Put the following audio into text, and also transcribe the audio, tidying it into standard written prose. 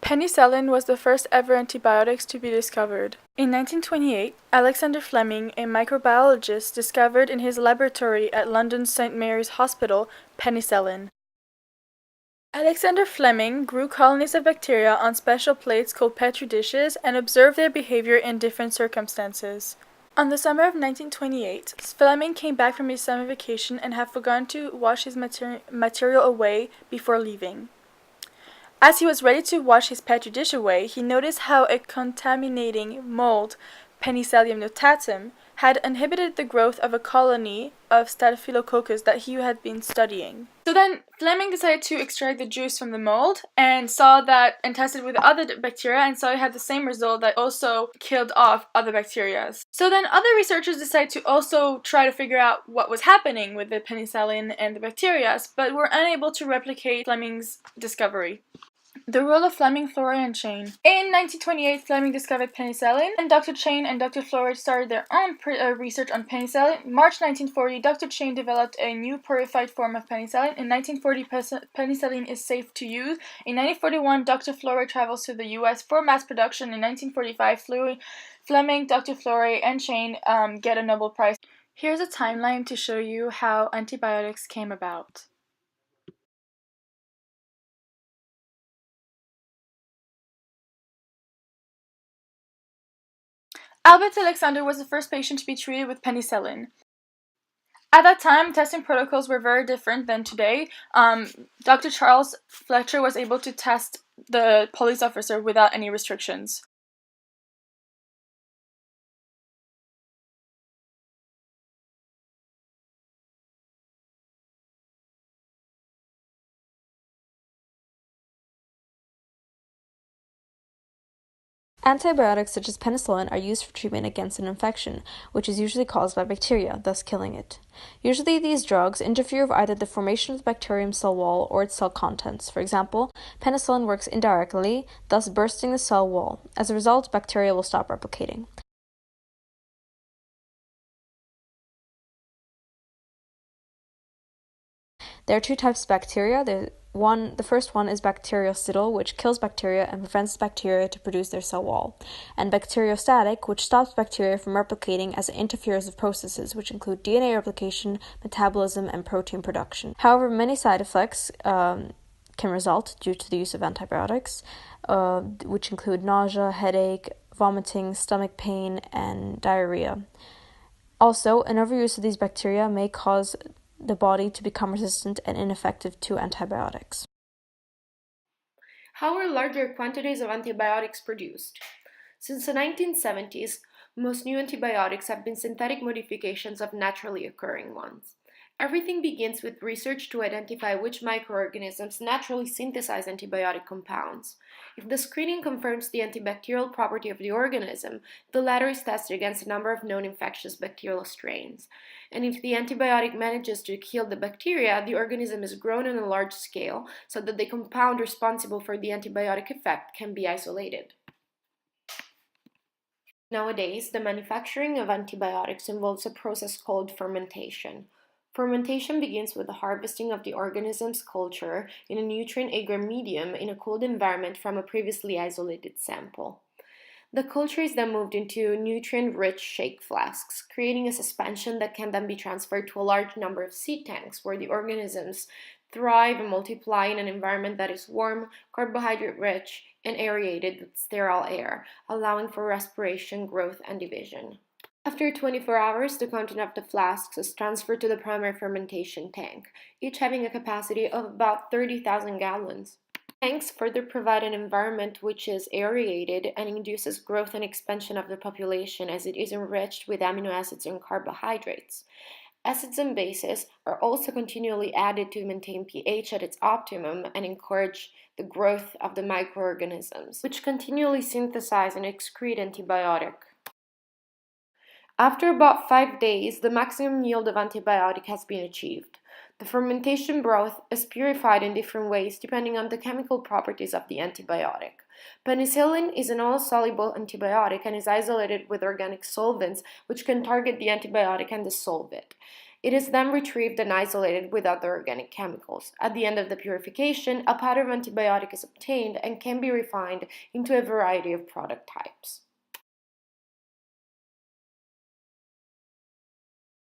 Penicillin was the first ever antibiotics to be discovered. In 1928, Alexander Fleming, a microbiologist, discovered in his laboratory at London's St. Mary's Hospital penicillin. Alexander Fleming grew colonies of bacteria on special plates called petri dishes and observed their behavior in different circumstances. On the summer of 1928, Fleming came back from his summer vacation and had forgotten to wash his material away before leaving. As he was ready to wash his petri dish away, he noticed how a contaminating mold, Penicillium notatum, had inhibited the growth of a colony of Staphylococcus that he had been studying. So then Fleming decided to extract the juice from the mold and tested with other bacteria and saw it had the same result that also killed off other bacteria. So then other researchers decided to also try to figure out what was happening with the penicillin and the bacteria, but were unable to replicate Fleming's discovery. The role of Fleming, Florey, and Chain. In 1928, Fleming discovered penicillin, and Dr. Chain and Dr. Florey started their own research on penicillin. In March 1940, Dr. Chain developed a new purified form of penicillin. In 1940, penicillin is safe to use. In 1941, Dr. Florey travels to the U.S. for mass production. In 1945, Fleming, Dr. Florey, and Chain get a Nobel Prize. Here's a timeline to show you how antibiotics came about. Albert Alexander was the first patient to be treated with penicillin. At that time, testing protocols were very different than today. Dr. Charles Fletcher was able to test the police officer without any restrictions. Antibiotics such as penicillin are used for treatment against an infection, which is usually caused by bacteria, thus killing it. Usually these drugs interfere with either the formation of the bacterium cell wall or its cell contents. For example, penicillin works indirectly, thus bursting the cell wall. As a result, bacteria will stop replicating. There are two types of bacteria. The first one is bactericidal, which kills bacteria and prevents bacteria to produce their cell wall, and bacteriostatic, which stops bacteria from replicating as it interferes with processes which include DNA replication, metabolism, and protein production. However, many side effects can result due to the use of antibiotics, which include nausea, headache, vomiting, stomach pain, and diarrhea. Also, an overuse of these bacteria may cause the body to become resistant and ineffective to antibiotics. How are larger quantities of antibiotics produced? Since the 1970s, most new antibiotics have been synthetic modifications of naturally occurring ones. Everything begins with research to identify which microorganisms naturally synthesize antibiotic compounds. If the screening confirms the antibacterial property of the organism, the latter is tested against a number of known infectious bacterial strains. And if the antibiotic manages to kill the bacteria, the organism is grown on a large scale so that the compound responsible for the antibiotic effect can be isolated. Nowadays, the manufacturing of antibiotics involves a process called fermentation. Fermentation begins with the harvesting of the organism's culture in a nutrient-agar medium in a cooled environment from a previously isolated sample. The culture is then moved into nutrient-rich shake flasks, creating a suspension that can then be transferred to a large number of seed tanks where the organisms thrive and multiply in an environment that is warm, carbohydrate-rich, and aerated with sterile air, allowing for respiration, growth, and division. After 24 hours, the content of the flasks is transferred to the primary fermentation tank, each having a capacity of about 30,000 gallons. Tanks further provide an environment which is aerated and induces growth and expansion of the population as it is enriched with amino acids and carbohydrates. Acids and bases are also continually added to maintain pH at its optimum and encourage the growth of the microorganisms, which continually synthesize and excrete antibiotic. After about 5 days, the maximum yield of antibiotic has been achieved. The fermentation broth is purified in different ways depending on the chemical properties of the antibiotic. Penicillin is an all-soluble antibiotic and is isolated with organic solvents which can target the antibiotic and dissolve it. It is then retrieved and isolated with other organic chemicals. At the end of the purification, a powder of antibiotic is obtained and can be refined into a variety of product types.